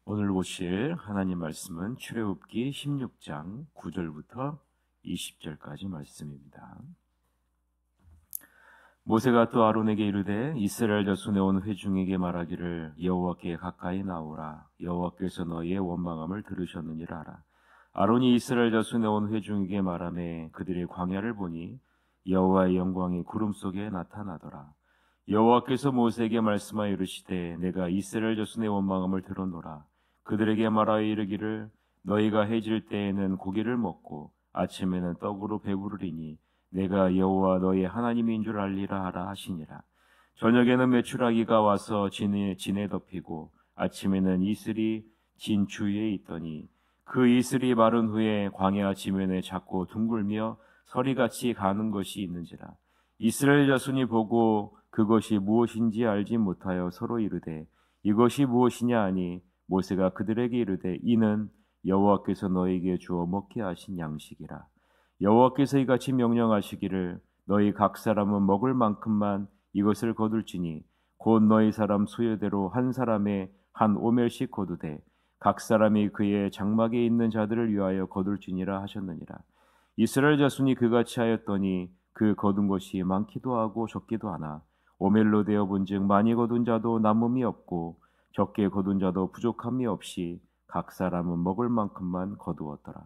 오늘 보실 하나님 말씀은 출애굽기 16장 9절부터 20절까지 말씀입니다. 모세가 또 아론에게 이르되 이스라엘 자손의 온 회중에게 말하기를 여호와께 가까이 나오라. 여호와께서 너희의 원망함을 들으셨느니라 하라. 아론이 이스라엘 자손의 온 회중에게 말하매 그들의 광야를 보니 여호와의 영광이 구름 속에 나타나더라. 여호와께서 모세에게 말씀하여 이르시되 내가 이스라엘 자손의 원망함을 들었노라. 그들에게 말하여 이르기를 너희가 해질 때에는 고기를 먹고 아침에는 떡으로 배부르리니 내가 여호와 너희 하나님인 줄 알리라 하라 하시니라. 저녁에는 메추라기가 와서 진에 덮이고 아침에는 이슬이 진 주위에 있더니 그 이슬이 마른 후에 광야 지면에 작고 둥글며 서리같이 가는 것이 있는지라. 이스라엘 자손이 보고 그것이 무엇인지 알지 못하여 서로 이르되 이것이 무엇이냐 하니 모세가 그들에게 이르되 이는 여호와께서 너희에게 주어 먹게 하신 양식이라. 여호와께서 이같이 명령하시기를 너희 각 사람은 먹을 만큼만 이것을 거둘지니 곧 너희 사람 수요대로 한 사람에 한 오멜씩 거두되 각 사람이 그의 장막에 있는 자들을 위하여 거둘지니라 하셨느니라. 이스라엘 자손이 그같이 하였더니 그 거둔 것이 많기도 하고 적기도 하나 오멜로 되어 본즉 많이 거둔 자도 남음이 없고 적게 거둔 자도 부족함이 없이 각 사람은 먹을 만큼만 거두었더라.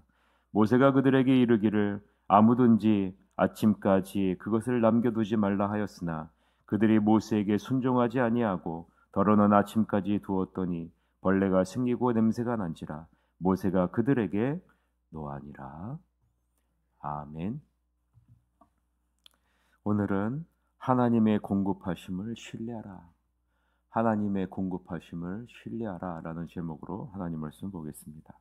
모세가 그들에게 이르기를 아무든지 아침까지 그것을 남겨두지 말라 하였으나 그들이 모세에게 순종하지 아니하고 더러는 아침까지 두었더니 벌레가 생기고 냄새가 난지라. 모세가 그들에게 노하니라. 아멘. 오늘은 하나님의 공급하심을 신뢰하라. 하나님의 공급하심을 신뢰하라 라는 제목으로 하나님 말씀 보겠습니다.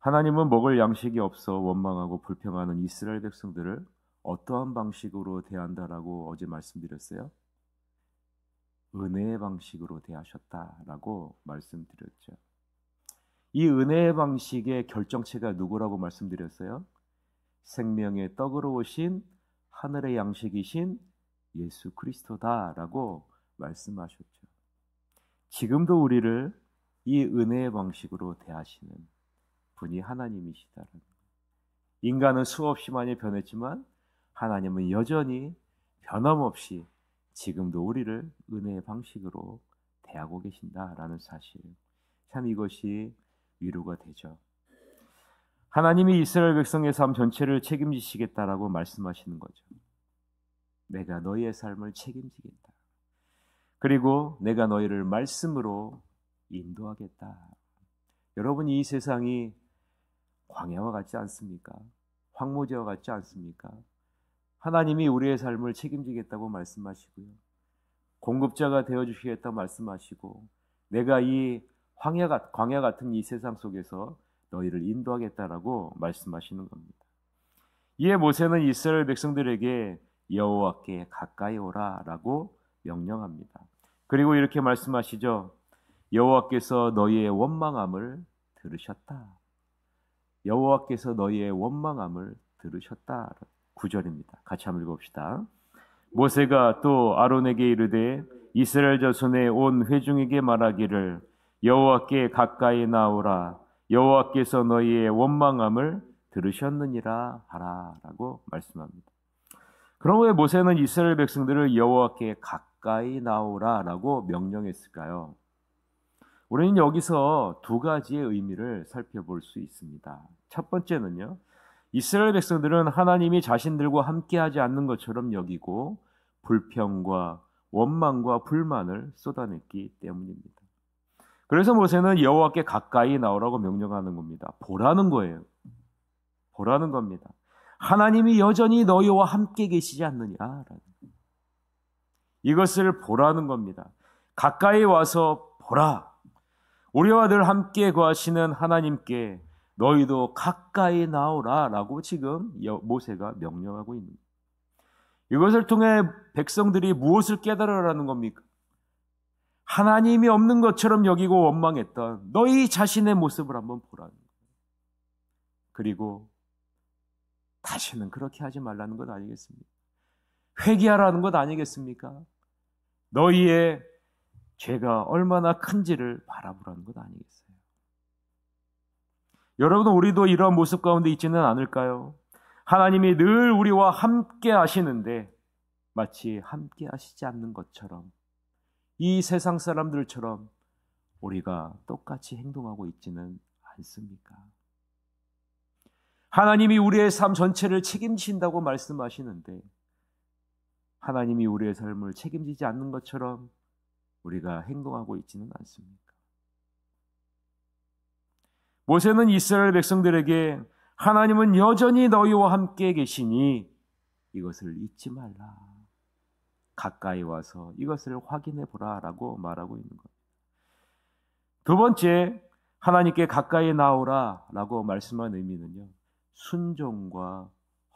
하나님은 먹을 양식이 없어 원망하고 불평하는 이스라엘 백성들을 어떠한 방식으로 대한다라고 어제 말씀드렸어요? 은혜의 방식으로 대하셨다라고 말씀드렸죠. 이 은혜의 방식의 결정체가 누구라고 말씀드렸어요? 생명의 떡으로 오신 하늘의 양식이신 예수 그리스도다라고 말씀하셨죠. 지금도 우리를 이 은혜의 방식으로 대하시는 분이 하나님이시다라는 거예요. 인간은 수없이 많이 변했지만 하나님은 여전히 변함없이 지금도 우리를 은혜의 방식으로 대하고 계신다라는 사실, 참 이것이 위로가 되죠. 하나님이 이스라엘 백성의 삶 전체를 책임지시겠다라고 말씀하시는 거죠. 내가 너희의 삶을 책임지겠다. 그리고 내가 너희를 말씀으로 인도하겠다. 여러분, 이 세상이 광야와 같지 않습니까? 황무지와 같지 않습니까? 하나님이 우리의 삶을 책임지겠다고 말씀하시고요. 공급자가 되어주시겠다고 말씀하시고 내가 이 광야 같은 이 세상 속에서 너희를 인도하겠다라고 말씀하시는 겁니다. 이에 모세는 이스라엘 백성들에게 여호와께 가까이 오라라고 명령합니다. 그리고 이렇게 말씀하시죠. 여호와께서 너희의 원망함을 들으셨다. 여호와께서 너희의 원망함을 들으셨다. 9절입니다. 같이 한번 읽어봅시다. 모세가 또 아론에게 이르되 이스라엘 자손의 온 회중에게 말하기를 여호와께 가까이 나오라. 여호와께서 너희의 원망함을 들으셨느니라 하라라고 말씀합니다. 그럼 왜 모세는 이스라엘 백성들을 여호와께 가까이 나오라라고 명령했을까요? 우리는 여기서 두 가지의 의미를 살펴볼 수 있습니다. 첫 번째는요, 이스라엘 백성들은 하나님이 자신들과 함께하지 않는 것처럼 여기고 불평과 원망과 불만을 쏟아냈기 때문입니다. 그래서 모세는 여호와께 가까이 나오라고 명령하는 겁니다. 보라는 거예요. 보라는 겁니다. 하나님이 여전히 너희와 함께 계시지 않느냐. 이것을 보라는 겁니다. 가까이 와서 보라. 우리와 늘 함께 거하시는 하나님께 너희도 가까이 나오라라고 지금 모세가 명령하고 있는 거예요. 이것을 통해 백성들이 무엇을 깨달으라는 겁니까? 하나님이 없는 것처럼 여기고 원망했던 너희 자신의 모습을 한번 보라는 거예요. 그리고 다시는 그렇게 하지 말라는 것 아니겠습니까? 회개하라는 것 아니겠습니까? 너희의 죄가 얼마나 큰지를 바라보라는 것 아니겠어요? 여러분, 우리도 이런 모습 가운데 있지는 않을까요? 하나님이 늘 우리와 함께 하시는데 마치 함께 하시지 않는 것처럼, 이 세상 사람들처럼 우리가 똑같이 행동하고 있지는 않습니까? 하나님이 우리의 삶 전체를 책임진다고 말씀하시는데 하나님이 우리의 삶을 책임지지 않는 것처럼 우리가 행동하고 있지는 않습니까? 모세는 이스라엘 백성들에게 하나님은 여전히 너희와 함께 계시니 이것을 잊지 말라, 가까이 와서 이것을 확인해 보라 라고 말하고 있는 겁니다. 두 번째, 하나님께 가까이 나오라 라고 말씀한 의미는요, 순종과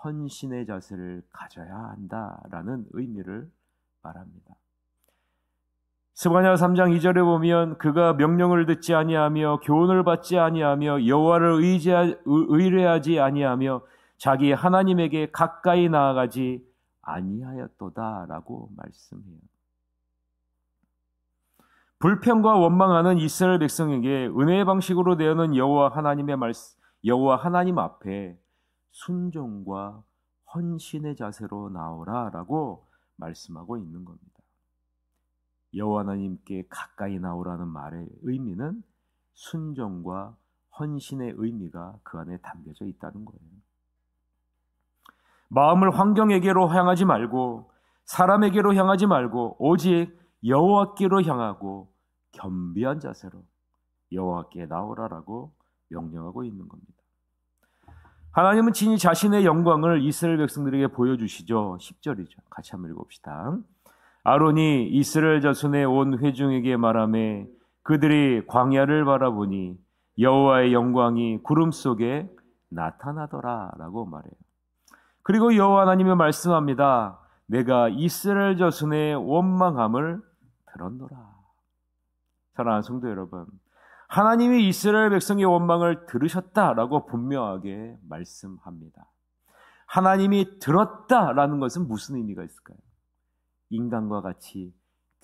헌신의 자세를 가져야 한다라는 의미를 말합니다. 스바냐 3장 2절에 보면 그가 명령을 듣지 아니하며 교훈을 받지 아니하며 여호와를 의뢰하지 아니하며 자기 하나님에게 가까이 나아가지 아니하였도다라고 말씀해요. 불평과 원망하는 이스라엘 백성에게 은혜의 방식으로 내어놓은 여호와 하나님 앞에 순종과 헌신의 자세로 나오라라고 말씀하고 있는 겁니다. 여호와 하나님께 가까이 나오라는 말의 의미는 순종과 헌신의 의미가 그 안에 담겨져 있다는 거예요. 마음을 환경에게로 향하지 말고 사람에게로 향하지 말고 오직 여호와께로 향하고 겸비한 자세로 여호와께 나오라라고 명령하고 있는 겁니다. 하나님은 친히 자신의 영광을 이스라엘 백성들에게 보여주시죠. 10절이죠. 같이 한번 읽어봅시다. 아론이 이스라엘 자손의 온 회중에게 말하매 그들이 광야를 바라보니 여호와의 영광이 구름 속에 나타나더라 라고 말해요. 그리고 여호와 하나님이 말씀합니다. 내가 이스라엘 자손의 원망함을 들었노라. 사랑하는 성도 여러분, 하나님이 이스라엘 백성의 원망을 들으셨다라고 분명하게 말씀합니다. 하나님이 들었다라는 것은 무슨 의미가 있을까요? 인간과 같이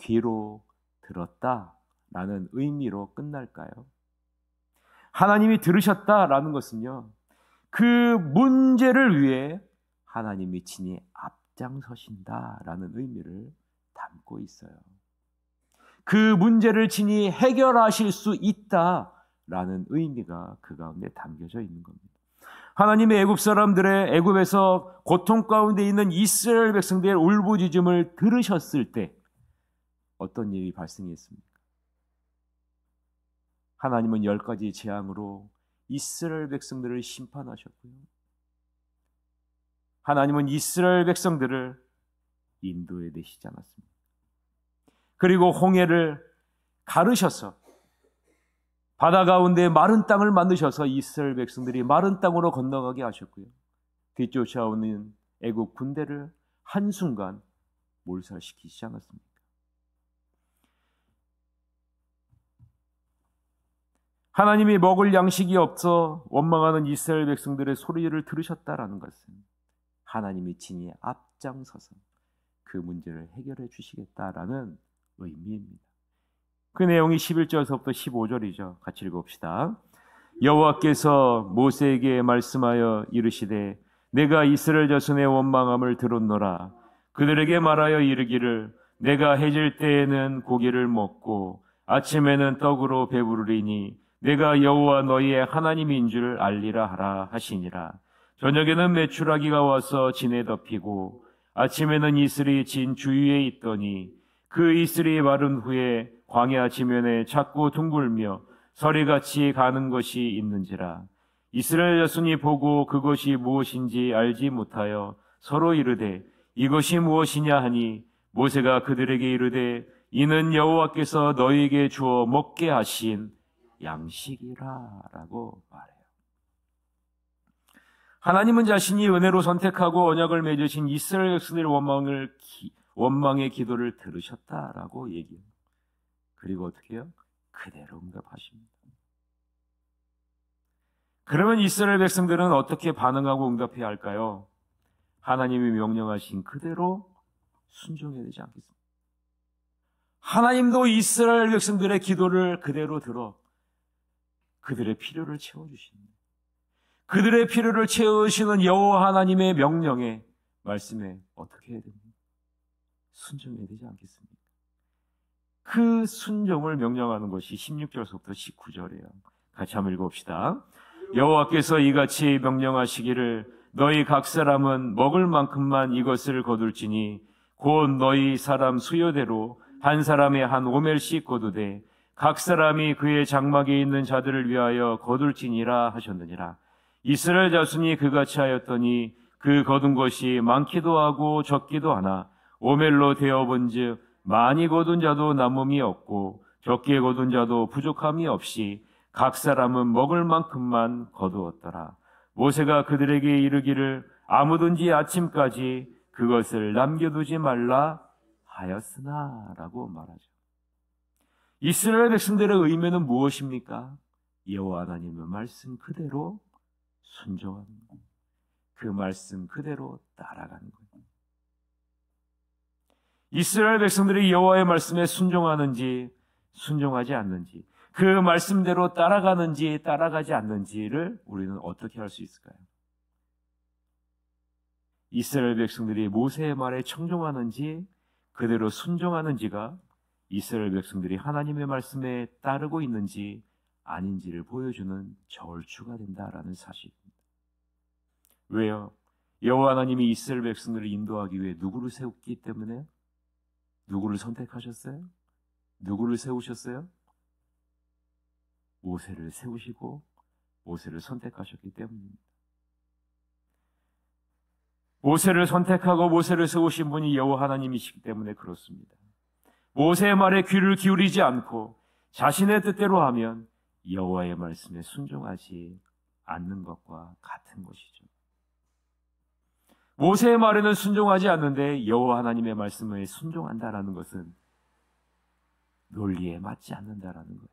귀로 들었다라는 의미로 끝날까요? 하나님이 들으셨다라는 것은요, 그 문제를 위해 하나님이 친히 앞장서신다라는 의미를 담고 있어요. 그 문제를 친히 해결하실 수 있다라는 의미가 그 가운데 담겨져 있는 겁니다. 하나님의 애굽 사람들의 애굽에서 고통 가운데 있는 이스라엘 백성들의 울부짖음을 들으셨을 때 어떤 일이 발생했습니까? 하나님은 10가지 재앙으로 이스라엘 백성들을 심판하셨고요. 하나님은 이스라엘 백성들을 인도해 내시지 않았습니다. 그리고 홍해를 가르셔서 바다 가운데 마른 땅을 만드셔서 이스라엘 백성들이 마른 땅으로 건너가게 하셨고요. 뒤쫓아오는 애국 군대를 한순간 몰살시키지 않았습니까? 하나님이 먹을 양식이 없어 원망하는 이스라엘 백성들의 소리를 들으셨다라는 것은 하나님이 친히 앞장서서 그 문제를 해결해 주시겠다라는 의미입니다. 그 내용이 11절에서부터 15절이죠. 같이 읽어봅시다. 여호와께서 모세에게 말씀하여 이르시되 내가 이스라엘 자손의 원망함을 들었노라. 그들에게 말하여 이르기를 내가 해질 때에는 고기를 먹고 아침에는 떡으로 배부르리니 내가 여호와 너희의 하나님인 줄 알리라 하라 하시니라. 저녁에는 메추라기가 와서 진에 덮이고 아침에는 이슬이 진 주위에 있더니 그 이슬이 마른 후에 광야 지면에 자꾸 둥글며 서리같이 가는 것이 있는지라. 이스라엘 자손이 보고 그것이 무엇인지 알지 못하여 서로 이르되 이것이 무엇이냐 하니 모세가 그들에게 이르되 이는 여호와께서 너희에게 주어 먹게 하신 양식이라 라고 말해요. 하나님은 자신이 은혜로 선택하고 언약을 맺으신 이스라엘 백성들의 원망의 기도를 들으셨다라고 얘기해요. 그리고 어떻게 해요? 그대로 응답하십니다. 그러면 이스라엘 백성들은 어떻게 반응하고 응답해야 할까요? 하나님이 명령하신 그대로 순종해야 되지 않겠습니까? 하나님도 이스라엘 백성들의 기도를 그대로 들어 그들의 필요를 채워주십니다. 그들의 필요를 채우시는 여호와 하나님의 명령에, 말씀에 어떻게 해야 됩니까? 순종해야 되지 않겠습니까? 그 순종을 명령하는 것이 16절부터 19절이에요. 같이 한번 읽어봅시다. 여호와께서 이같이 명령하시기를 너희 각 사람은 먹을 만큼만 이것을 거둘지니 곧 너희 사람 수요대로 한 사람에 한 오멜씩 거두되 각 사람이 그의 장막에 있는 자들을 위하여 거둘지니라 하셨느니라. 이스라엘 자손이 그같이 하였더니 그 거둔 것이 많기도 하고 적기도 하나 오멜로 되어본즉 많이 거둔 자도 남음이 없고 적게 거둔 자도 부족함이 없이 각 사람은 먹을 만큼만 거두었더라. 모세가 그들에게 이르기를 아무든지 아침까지 그것을 남겨두지 말라 하였으나 라고 말하죠. 이스라엘 백성들의 의무는 무엇입니까? 여호와 하나님의 말씀 그대로 순종하는 거예요. 그 말씀 그대로 따라가는 거예요. 이스라엘 백성들이 여호와의 말씀에 순종하는지 순종하지 않는지, 그 말씀대로 따라가는지 따라가지 않는지를 우리는 어떻게 할 수 있을까요? 이스라엘 백성들이 모세의 말에 청종하는지 그대로 순종하는지가 이스라엘 백성들이 하나님의 말씀에 따르고 있는지 아닌지를 보여주는 저울추가 된다라는 사실입니다. 왜요? 여호와 하나님이 이스라엘 백성들을 인도하기 위해 누구를 세웠기 때문에? 누구를 선택하셨어요? 누구를 세우셨어요? 모세를 세우시고 모세를 선택하셨기 때문입니다. 모세를 선택하고 모세를 세우신 분이 여호와 하나님이시기 때문에 그렇습니다. 모세의 말에 귀를 기울이지 않고 자신의 뜻대로 하면 여호와의 말씀에 순종하지 않는 것과 같은 것이죠. 모세의 말에는 순종하지 않는데 여호와 하나님의 말씀에 순종한다라는 것은 논리에 맞지 않는다라는 거예요.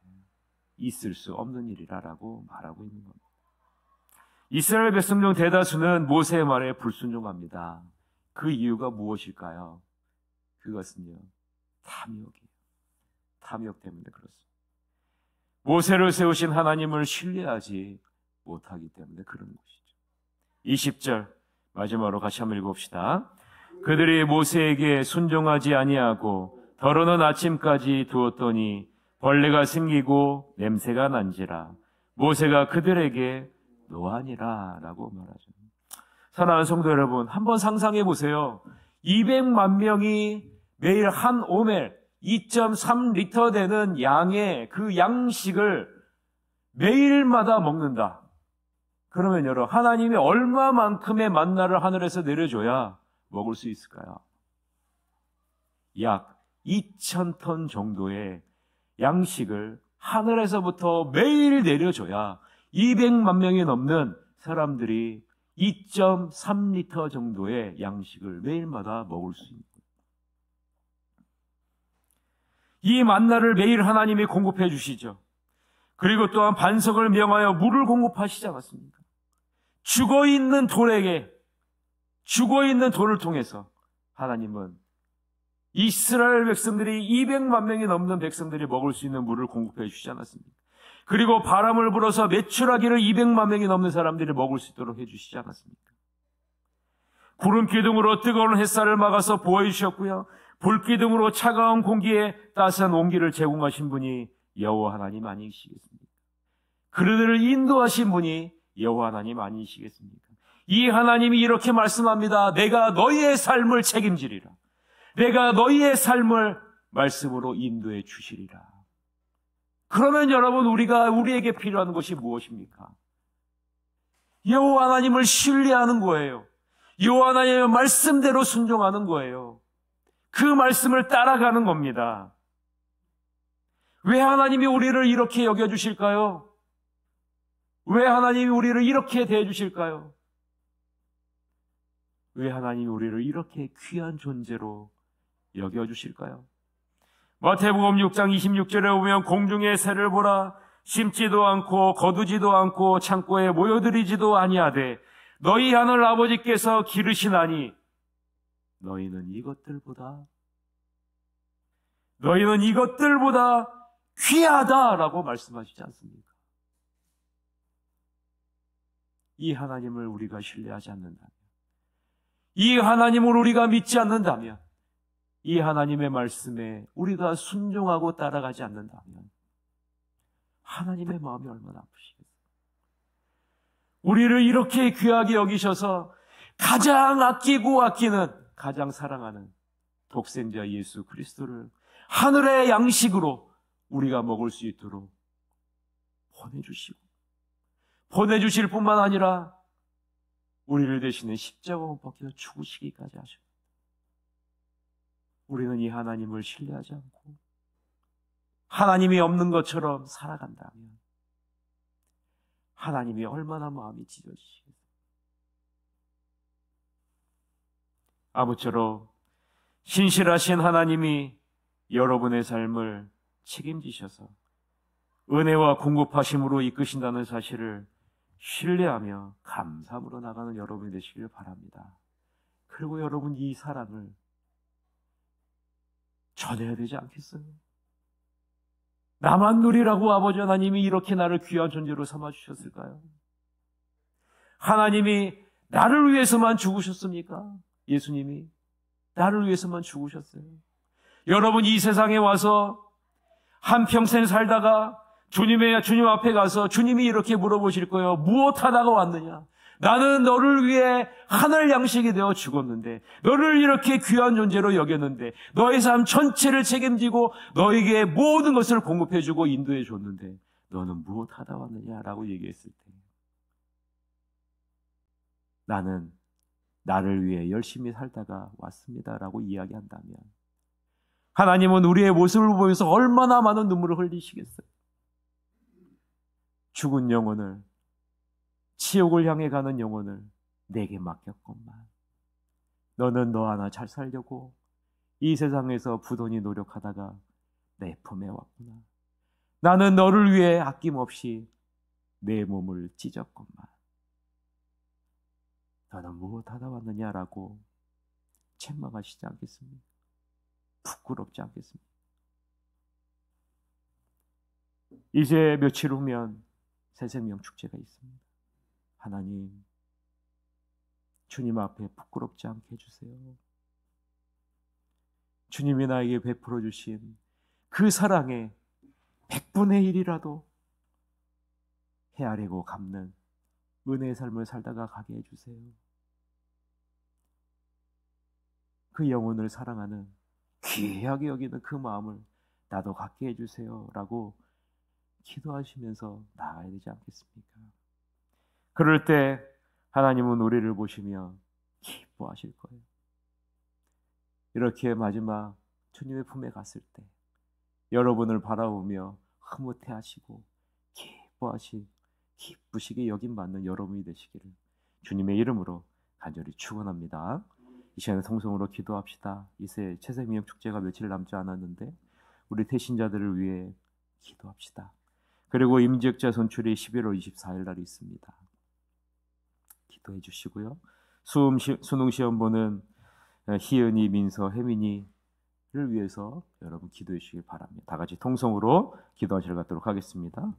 있을 수 없는 일이라고 말하고 있는 겁니다. 이스라엘 백성 중 대다수는 모세의 말에 불순종합니다. 그 이유가 무엇일까요? 그것은요, 탐욕이에요. 탐욕 때문에 그렇습니다. 모세를 세우신 하나님을 신뢰하지 못하기 때문에 그런 것이죠. 20절 마지막으로 같이 한번 읽어봅시다. 그들이 모세에게 순종하지 아니하고 더러는 아침까지 두었더니 벌레가 생기고 냄새가 난지라 모세가 그들에게 노하니라 라고 말하죠. 사랑하는 성도 여러분, 한번 상상해 보세요. 200만 명이 매일 한 오멜 2.3리터 되는 양의 그 양식을 매일마다 먹는다. 그러면 여러분, 하나님이 얼마만큼의 만나를 하늘에서 내려줘야 먹을 수 있을까요? 약 2,000톤 정도의 양식을 하늘에서부터 매일 내려줘야 200만 명이 넘는 사람들이 2.3리터 정도의 양식을 매일마다 먹을 수 있는 거예요. 이 만나를 매일 하나님이 공급해 주시죠. 그리고 또한 반석을 명하여 물을 공급하시지 않았습니까? 죽어있는 돌에게, 죽어있는 돌을 통해서 하나님은 이스라엘 백성들이 200만 명이 넘는 백성들이 먹을 수 있는 물을 공급해 주시지 않았습니까? 그리고 바람을 불어서 메추라기를 200만 명이 넘는 사람들이 먹을 수 있도록 해주시지 않았습니까? 구름 기둥으로 뜨거운 햇살을 막아서 보호해주셨고요. 불 기둥으로 차가운 공기에 따스한 온기를 제공하신 분이 여호와 하나님 아니시겠습니까? 그들을 인도하신 분이 여호와 하나님 아니시겠습니까? 이 하나님이 이렇게 말씀합니다. 내가 너희의 삶을 책임지리라. 내가 너희의 삶을 말씀으로 인도해 주시리라. 그러면 여러분, 우리에게 필요한 것이 무엇입니까? 여호와 하나님을 신뢰하는 거예요. 여호와 하나님의 말씀대로 순종하는 거예요. 그 말씀을 따라가는 겁니다. 왜 하나님이 우리를 이렇게 여겨주실까요? 왜 하나님이 우리를 이렇게 대해주실까요? 왜 하나님이 우리를 이렇게 귀한 존재로 여겨주실까요? 마태복음 6장 26절에 보면 공중의 새를 보라. 심지도 않고 거두지도 않고 창고에 모여들이지도 아니하되 너희 하늘 아버지께서 기르시나니 너희는 이것들보다 귀하다라고 말씀하시지 않습니까? 이 하나님을 우리가 신뢰하지 않는다면, 이 하나님을 우리가 믿지 않는다면, 이 하나님의 말씀에 우리가 순종하고 따라가지 않는다면 하나님의 마음이 얼마나 아프시겠어요. 우리를 이렇게 귀하게 여기셔서 가장 아끼고 아끼는, 가장 사랑하는 독생자 예수 그리스도를 하늘의 양식으로 우리가 먹을 수 있도록 보내주시고, 보내주실 뿐만 아니라 우리를 대신에 십자가 못 박혀 죽으시기까지 하셨습니다. 우리는 이 하나님을 신뢰하지 않고 하나님이 없는 것처럼 살아간다면 하나님이 얼마나 마음이 찢어지시겠어요. 아무쪼록 신실하신 하나님이 여러분의 삶을 책임지셔서 은혜와 공급하심으로 이끄신다는 사실을 신뢰하며 감사함으로 나가는 여러분이 되시길 바랍니다. 그리고 여러분 이 사랑을 전해야 되지 않겠어요? 나만 누리라고 아버지 하나님이 이렇게 나를 귀한 존재로 삼아주셨을까요? 하나님이 나를 위해서만 죽으셨습니까? 예수님이 나를 위해서만 죽으셨어요. 여러분 이 세상에 와서 한평생 살다가 주님 앞에 가서 주님이 이렇게 물어보실 거예요. 무엇하다가 왔느냐? 나는 너를 위해 하늘 양식이 되어 죽었는데, 너를 이렇게 귀한 존재로 여겼는데, 너의 삶 전체를 책임지고 너에게 모든 것을 공급해주고 인도해 줬는데 너는 무엇하다 왔느냐라고 얘기했을 때, 나는 나를 위해 열심히 살다가 왔습니다라고 이야기한다면 하나님은 우리의 모습을 보면서 얼마나 많은 눈물을 흘리시겠어요. 죽은 영혼을, 지옥을 향해 가는 영혼을 내게 맡겼건만 너는 너 하나 잘 살려고 이 세상에서 부단히 노력하다가 내 품에 왔구나. 나는 너를 위해 아낌없이 내 몸을 찢었건만 너는 무엇하다 왔느냐라고 책망하시지 않겠습니까? 부끄럽지 않겠습니까? 이제 며칠 후면 새생명 축제가 있습니다. 하나님, 주님 앞에 부끄럽지 않게 해주세요. 주님이 나에게 베풀어 주신 그 사랑의 100분의 1이라도 헤아리고 갚는 은혜의 삶을 살다가 가게 해주세요. 그 영혼을 사랑하는, 귀하게 여기는 그 마음을 나도 갖게 해주세요 라고 기도하시면서 나아가야 되지 않겠습니까? 그럴 때 하나님은 우리를 보시며 기뻐하실 거예요. 이렇게 마지막 주님의 품에 갔을 때 여러분을 바라보며 흐뭇해하시고 기쁘시게 여김받는 여러분이 되시기를 주님의 이름으로 간절히 축원합니다. 이 시간에 통성으로 기도합시다. 이제 새생명 축제가 며칠 남지 않았는데 우리 태신자들을 위해 기도합시다. 그리고 임직자 선출이 11월 24일 날 있습니다. 기도해 주시고요. 수능 시험 보는 희은이, 민서, 혜민이를 위해서 여러분 기도해 주시길 바랍니다. 다 같이 통성으로 기도하시러 가도록 하겠습니다.